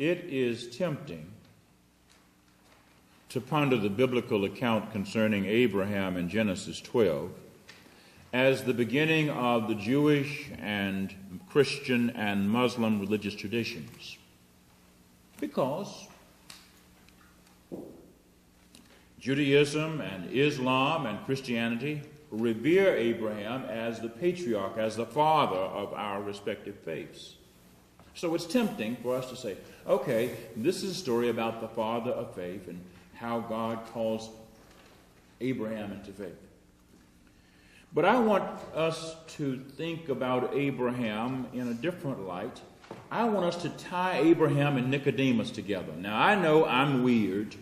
it is tempting to ponder the biblical account concerning Abraham in Genesis 12 as the beginning of the Jewish and Christian and Muslim religious traditions. Because Judaism and Islam and Christianity revere Abraham as the patriarch, as the father of our respective faiths. So it's tempting for us to say, okay, this is a story about the father of faith and how God calls Abraham into faith. But I want us to think about Abraham in a different light. I want us to tie Abraham and Nicodemus together. Now, I know I'm weird,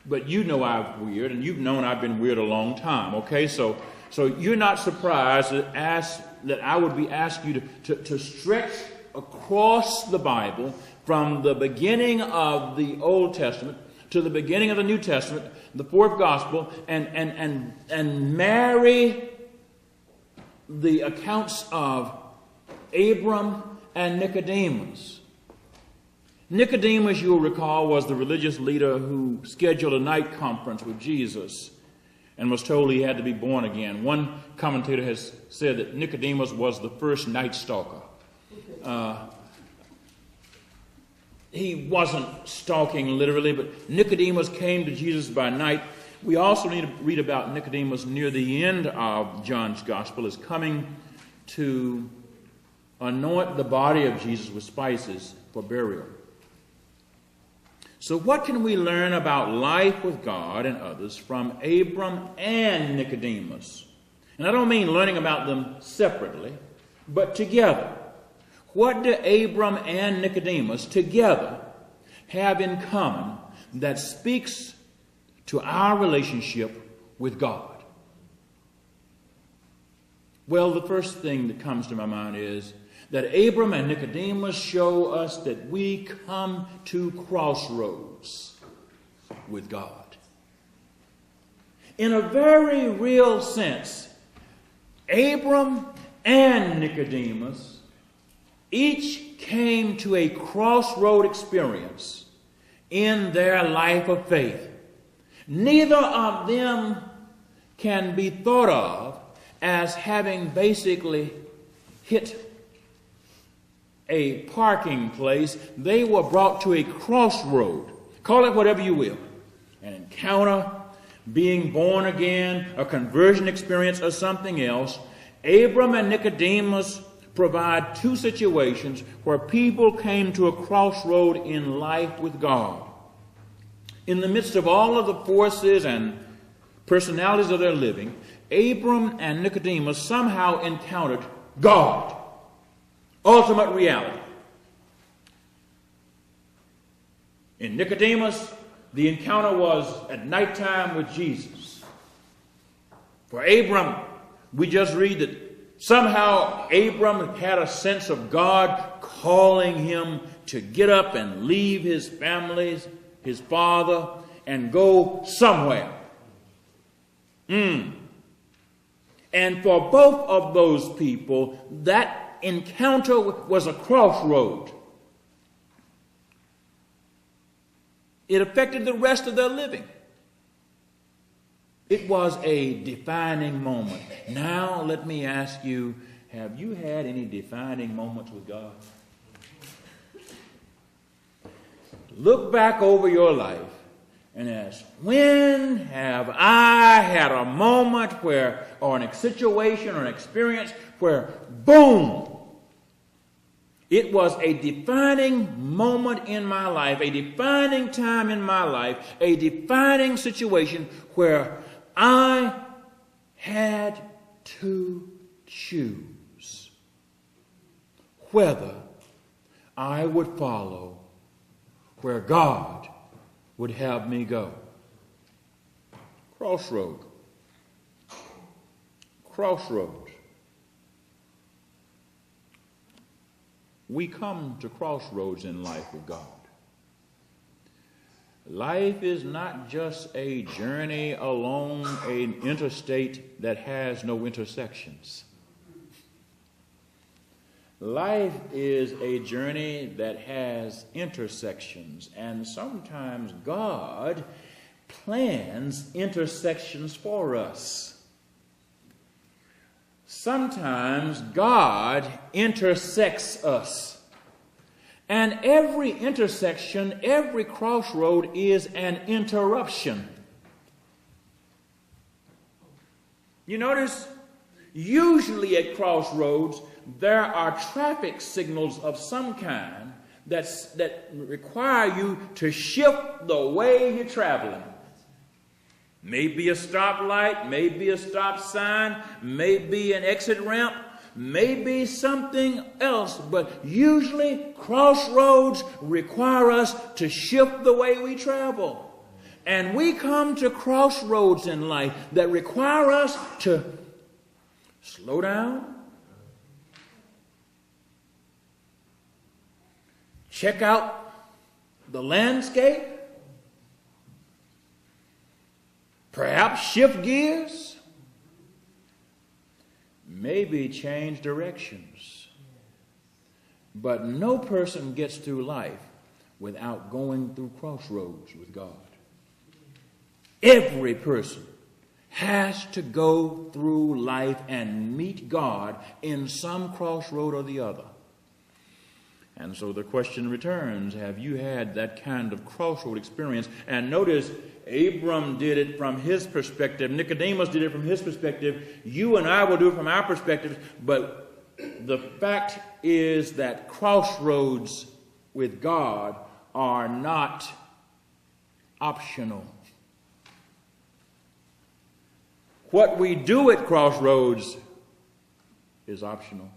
but you know I'm weird, and you've known I've been weird a long time, okay? So you're not surprised that I would be asking you to stretch across the Bible from the beginning of the Old Testament to the beginning of the New Testament, the fourth gospel, and marry the accounts of Abram and Nicodemus. Nicodemus, you'll recall, was the religious leader who scheduled a night conference with Jesus and was told he had to be born again. One commentator has said that Nicodemus was the first night stalker. He wasn't stalking literally, but Nicodemus came to Jesus by night. We also need to read about Nicodemus near the end of John's gospel as coming to anoint the body of Jesus with spices for burial. So what can we learn about life with God and others from Abram and Nicodemus? And I don't mean learning about them separately, but together. What do Abram and Nicodemus together have in common that speaks to our relationship with God? Well, the first thing that comes to my mind is that Abram and Nicodemus show us that we come to crossroads with God. In a very real sense, Abram and Nicodemus each came to a crossroad experience in their life of faith. Neither of them can be thought of as having basically hit a parking place. They were brought to a crossroad. Call it whatever you will. An encounter, being born again, a conversion experience, or something else. Abram and Nicodemus provide two situations where people came to a crossroad in life with God. In the midst of all of the forces and personalities of their living, Abram and Nicodemus somehow encountered God, ultimate reality. In Nicodemus, the encounter was at nighttime with Jesus. For Abram, we just read that somehow Abram had a sense of God calling him to get up and leave his family, his father, and go somewhere. And for both of those people, that encounter was a crossroad. It affected the rest of their living. It was a defining moment. Now let me ask you, have you had any defining moments with God? Look back over your life and ask, when have I had a moment where, or a situation or an experience where, boom, it was a defining moment in my life, a defining time in my life, a defining situation where I had to choose whether I would follow where God would have me go. Crossroad. Crossroads. We come to crossroads in life with God. Life is not just a journey along an interstate that has no intersections. Life is a journey that has intersections, and sometimes God plans intersections for us. Sometimes God intersects us. And every intersection, every crossroad is an interruption. You notice, usually at crossroads, there are traffic signals of some kind that require you to shift the way you're traveling. Maybe a stoplight, maybe a stop sign, maybe an exit ramp, maybe something else. But usually crossroads require us to shift the way we travel. And we come to crossroads in life that require us to slow down, check out the landscape, perhaps shift gears, maybe change directions. But no person gets through life without going through crossroads with God. Every person has to go through life and meet God in some crossroad or the other. And so the question returns, have you had that kind of crossroad experience? And notice, Abram did it from his perspective. Nicodemus did it from his perspective. You and I will do it from our perspective. But the fact is that crossroads with God are not optional. What we do at crossroads is optional.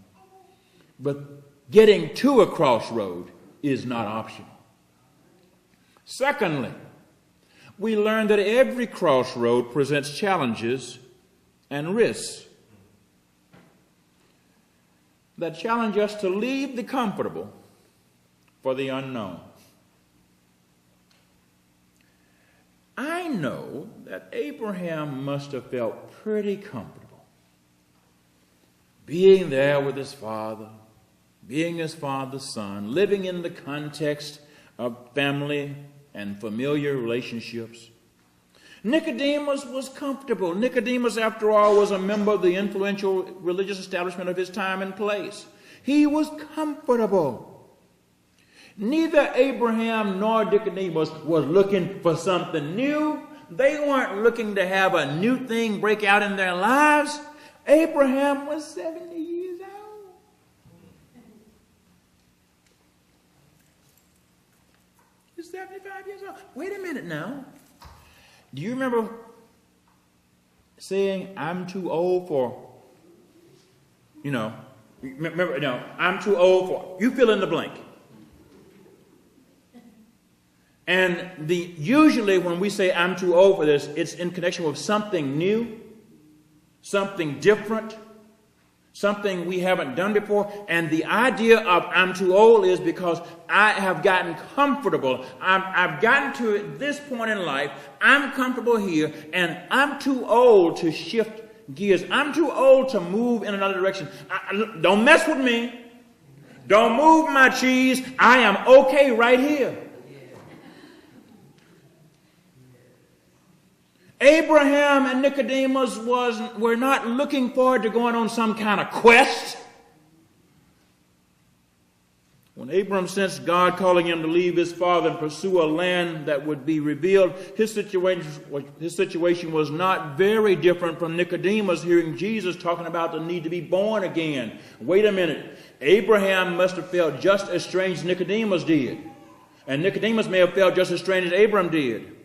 But getting to a crossroad is not optional. Secondly, we learn that every crossroad presents challenges and risks that challenge us to leave the comfortable for the unknown. I know that Abraham must have felt pretty comfortable being there with his father, being his father's son, living in the context of family and familiar relationships. Nicodemus was comfortable. Nicodemus, after all, was a member of the influential religious establishment of his time and place. He was comfortable. Neither Abraham nor Nicodemus was looking for something new. They weren't looking to have a new thing break out in their lives. Abraham was 70 years old. He's 75 years old. Wait a minute now. Do you remember saying, I'm too old for, remember, no, I'm too old for, you fill in the blank. And usually when we say I'm too old for this, it's in connection with something new, something different, something we haven't done before. And the idea of I'm too old is because I have gotten comfortable. I've gotten to this point in life. I'm comfortable here, and I'm too old to shift gears. I'm too old to move in another direction. Don't mess with me. Don't move my cheese. I am okay right here. Abraham and Nicodemus were not looking forward to going on some kind of quest. When Abraham sensed God calling him to leave his father and pursue a land that would be revealed, his situation was not very different from Nicodemus hearing Jesus talking about the need to be born again. Wait a minute. Abraham must have felt just as strange as Nicodemus did. And Nicodemus may have felt just as strange as Abraham did.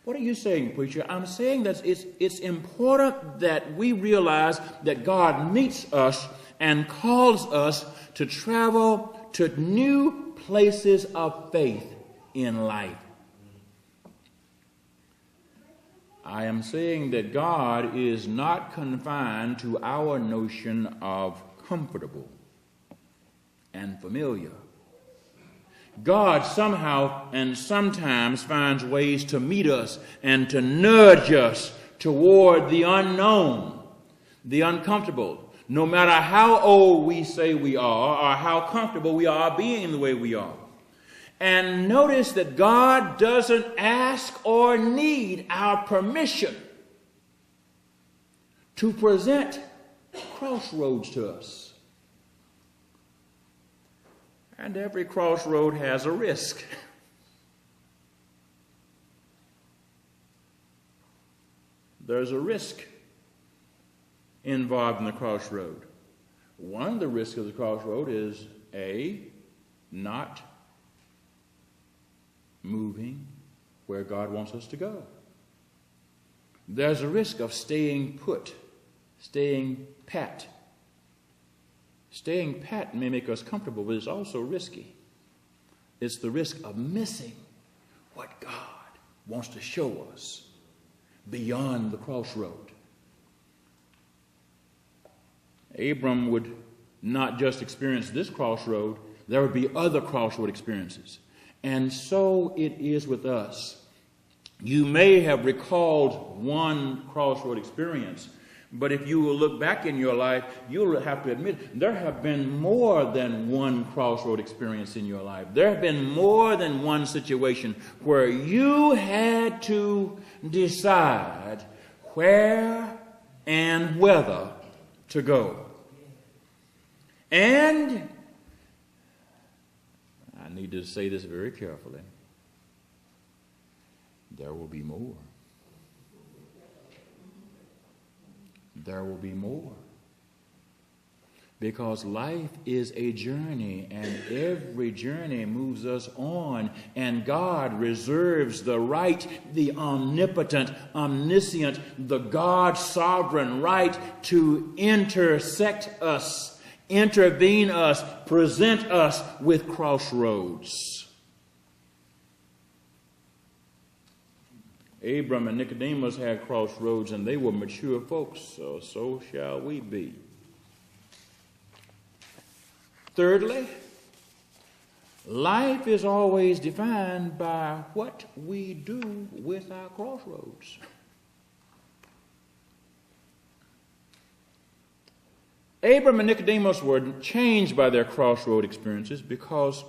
What are you saying, preacher? I'm saying that it's important that we realize that God meets us and calls us to travel to new places of faith in life. I am saying that God is not confined to our notion of comfortable and familiar. God somehow and sometimes finds ways to meet us and to nudge us toward the unknown, the uncomfortable. no matter how old we say we are or how comfortable we are being the way we are. And notice that God doesn't ask or need our permission to present crossroads to us. And every crossroad has a risk. There's a risk involved in the crossroad. One of the risks of the crossroad is not moving where God wants us to go. There's a risk of staying put, staying pat. Staying pat may make us comfortable, but it's also risky. It's the risk of missing what God wants to show us beyond the crossroad. Abram would not just experience this crossroad, there would be other crossroad experiences. And so it is with us. You may have recalled one crossroad experience, but if you will look back in your life, you'll have to admit there have been more than one crossroad experience in your life. There have been more than one situation where you had to decide where and whether to go. And I need to say this very carefully. There will be more. There will be more. Because life is a journey, and every journey moves us on, and God reserves the right, the omnipotent, omniscient, the God sovereign right to intersect us, intervene us, present us with crossroads. Abram and Nicodemus had crossroads, and they were mature folks, so shall we be. Thirdly, life is always defined by what we do with our crossroads. Abram and Nicodemus were changed by their crossroad experiences because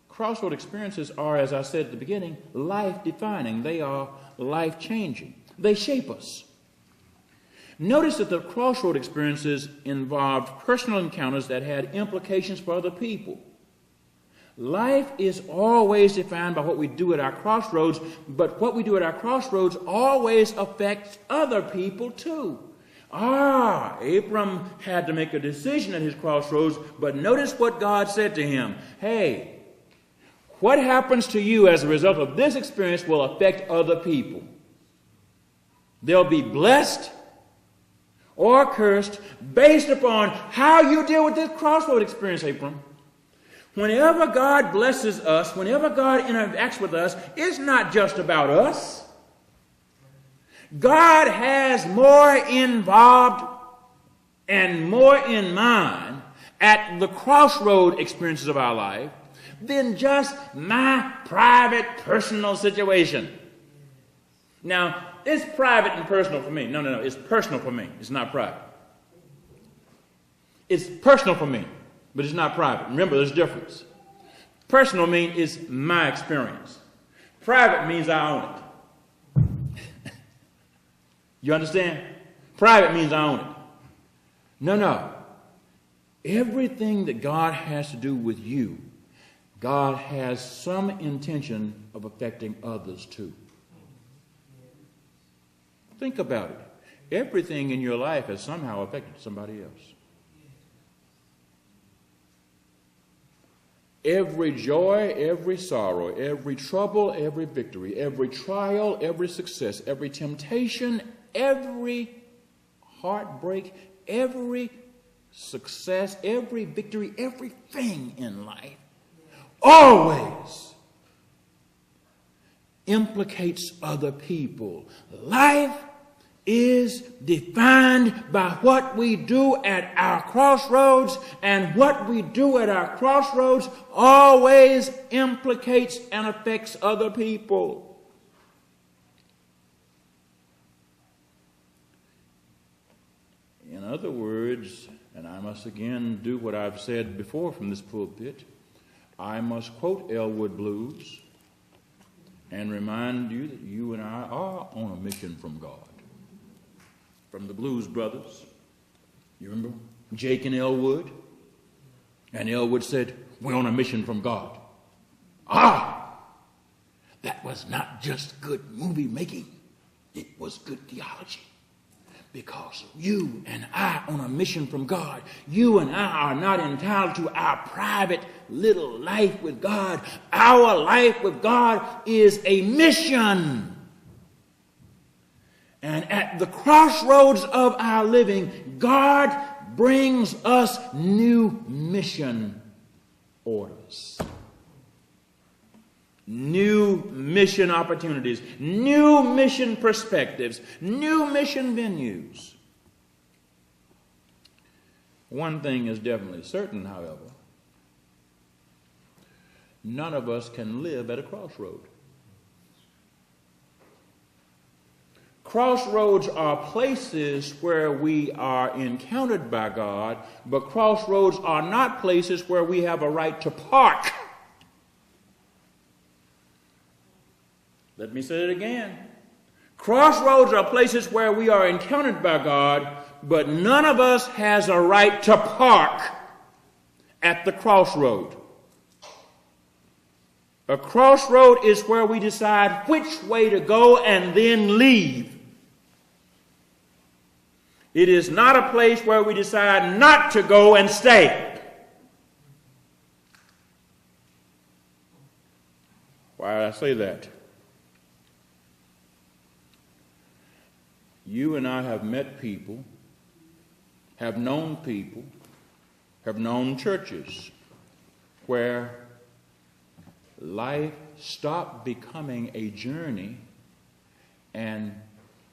crossroad experiences are, as I said at the beginning, life-defining. They are life-changing. They shape us. Notice that the crossroad experiences involved personal encounters that had implications for other people. Life is always defined by what we do at our crossroads, but what we do at our crossroads always affects other people too. Abram had to make a decision at his crossroads, but notice what God said to him. Hey, what happens to you as a result of this experience will affect other people. They'll be blessed or cursed based upon how you deal with this crossroad experience, Abram. Whenever God blesses us, whenever God interacts with us, it's not just about us. God has more involved and more in mind at the crossroad experiences of our life than just my private, personal situation. Now, it's private and personal for me. No, it's personal for me. It's not private. It's personal for me, but it's not private. Remember, there's a difference. Personal means it's my experience. Private means I own it. You understand? Private means I own it. No. Everything that God has to do with you, God has some intention of affecting others too. Think about it. Everything in your life has somehow affected somebody else. Every joy, every sorrow, every trouble, every victory, every trial, every success, every temptation, every heartbreak, every success, every victory, everything in life always implicates other people. Life is defined by what we do at our crossroads, and what we do at our crossroads always implicates and affects other people. In other words, and And I must again do what I've said before from this pulpit. I must quote Elwood Blues and remind you that you and I are on a mission from God. From the Blues Brothers. You remember Jake and Elwood? And Elwood said, we're on a mission from God. That was not just good movie making. It was good theology. Because you and I on a mission from God, you and I are not entitled to our private little life with God. Our life with God is a mission. And at the crossroads of our living, God brings us new mission orders. New mission opportunities, new mission perspectives, new mission venues. One thing is definitely certain, however. None of us can live at a crossroad. Crossroads are places where we are encountered by God, but crossroads are not places where we have a right to park. Let me say it again. Crossroads are places where we are encountered by God, but none of us has a right to park at the crossroad. A crossroad is where we decide which way to go and then leave. It is not a place where we decide not to go and stay. Why did I say that? You and I have met people, have known churches where life stopped becoming a journey and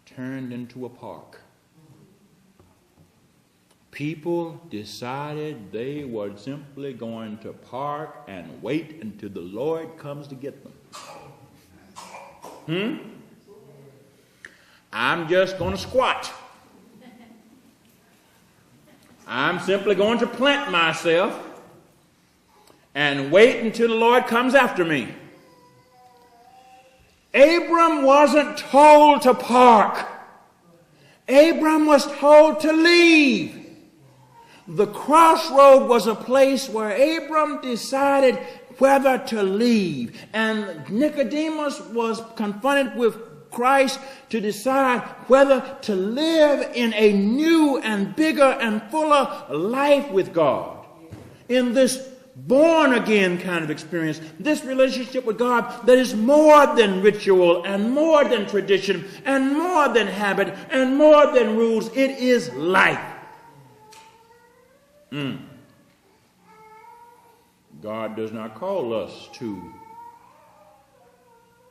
turned into a park. People decided they were simply going to park and wait until the Lord comes to get them. I'm just going to squat. I'm simply going to plant myself and wait until the Lord comes after me. Abram wasn't told to park. Abram was told to leave. The crossroad was a place where Abram decided whether to leave. And Nicodemus was confronted with Christ to decide whether to live in a new and bigger and fuller life with God. In this born again kind of experience, this relationship with God that is more than ritual and more than tradition and more than habit and more than rules. It is life. God does not call us to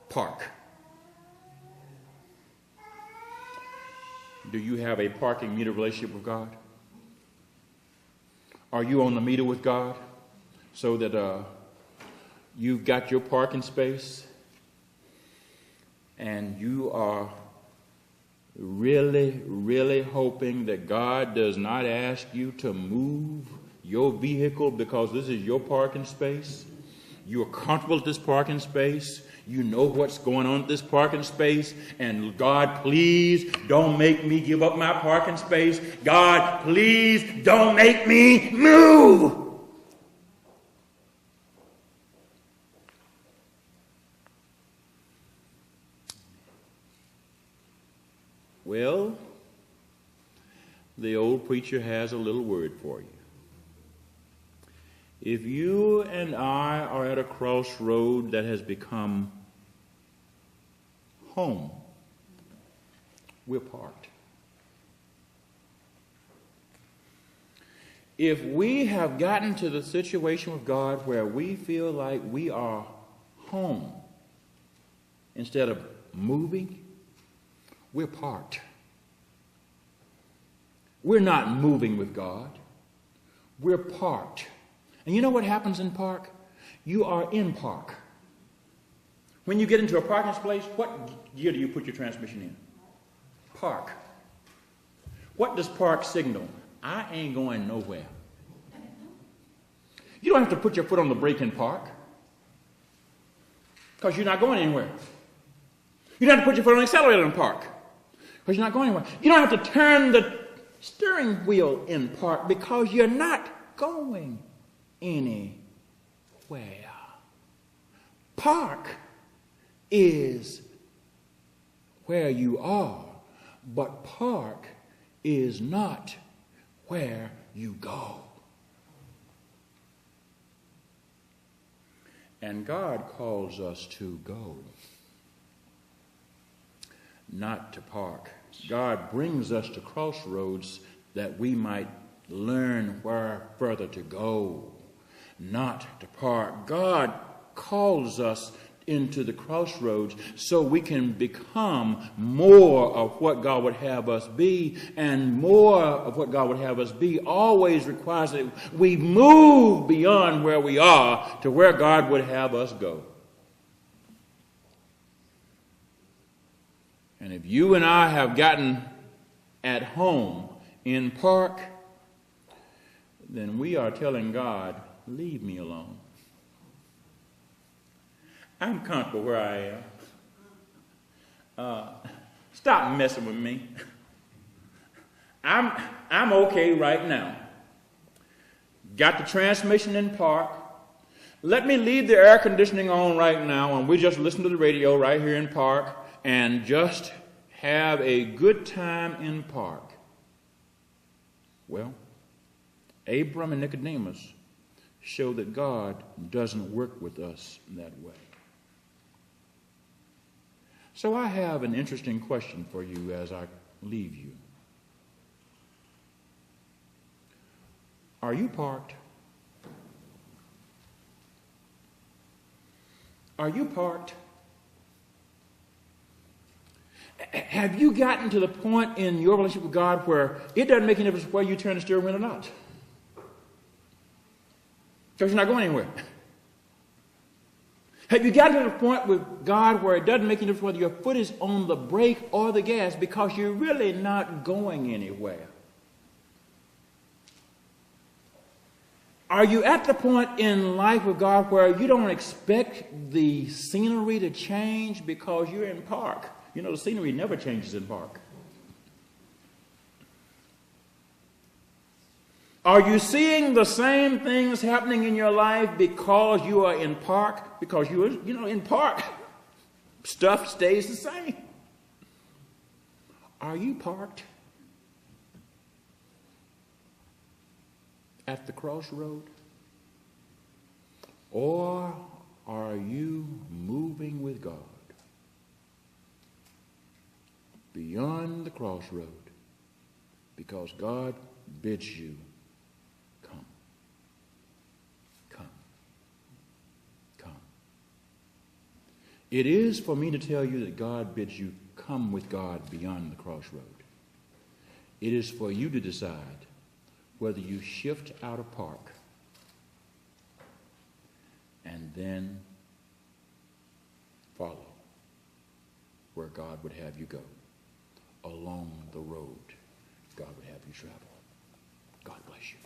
park. Do you have a parking meter relationship with God? Are you on the meter with God so that you've got your parking space and you are really, really hoping that God does not ask you to move your vehicle because this is your parking space? You're comfortable at this parking space. You know what's going on at this parking space. And God, please don't make me give up my parking space. God, please don't make me move. Well, the old preacher has a little word for you. If you and I are at a crossroad that has become home, we're parked. If we have gotten to the situation with God where we feel like we are home instead of moving, we're parked. We're not moving with God. We're parked. And you know what happens in park? You are in park. When you get into a parking space, what gear do you put your transmission in? Park. What does park signal? I ain't going nowhere. You don't have to put your foot on the brake and park, because you're not going anywhere. You don't have to put your foot on the accelerator and park, because you're not going anywhere. You don't have to turn the steering wheel in park, because you're not going anywhere. Park is where you are, but park is not where you go. And God calls us to go, not to park. God brings us to Crossroads that we might learn where further to go, not to park. God calls us into the crossroads so we can become more of what God would have us be, and more of what God would have us be always requires that we move beyond where we are to where God would have us go. And if you and I have gotten at home in park, then we are telling God, leave me alone. I'm comfortable where I am. Stop messing with me. I'm okay right now. Got the transmission in park. Let me leave the air conditioning on right now, and we just listen to the radio right here in park and just have a good time in park. Well, Abram and Nicodemus show that God doesn't work with us that way. So I have an interesting question for you as I leave you. Are you parked? Are you parked? Have you gotten to the point in your relationship with God where it doesn't make any difference whether you turn the steering wheel or not? Because you're not going anywhere. Have you gotten to the point with God where it doesn't make any difference whether your foot is on the brake or the gas, because you're really not going anywhere? Are you at the point in life with God where you don't expect the scenery to change because you're in park? You know, the scenery never changes in park. Are you seeing the same things happening in your life because you are in park? Because in park, stuff stays the same. Are you parked at the crossroad? Or are you moving with God beyond the crossroad because God bids you come? Come. Come. It is for me to tell you that God bids you come with God beyond the crossroad. It is for you to decide whether you shift out of park and then follow where God would have you go, along the road God would have you travel. God bless you.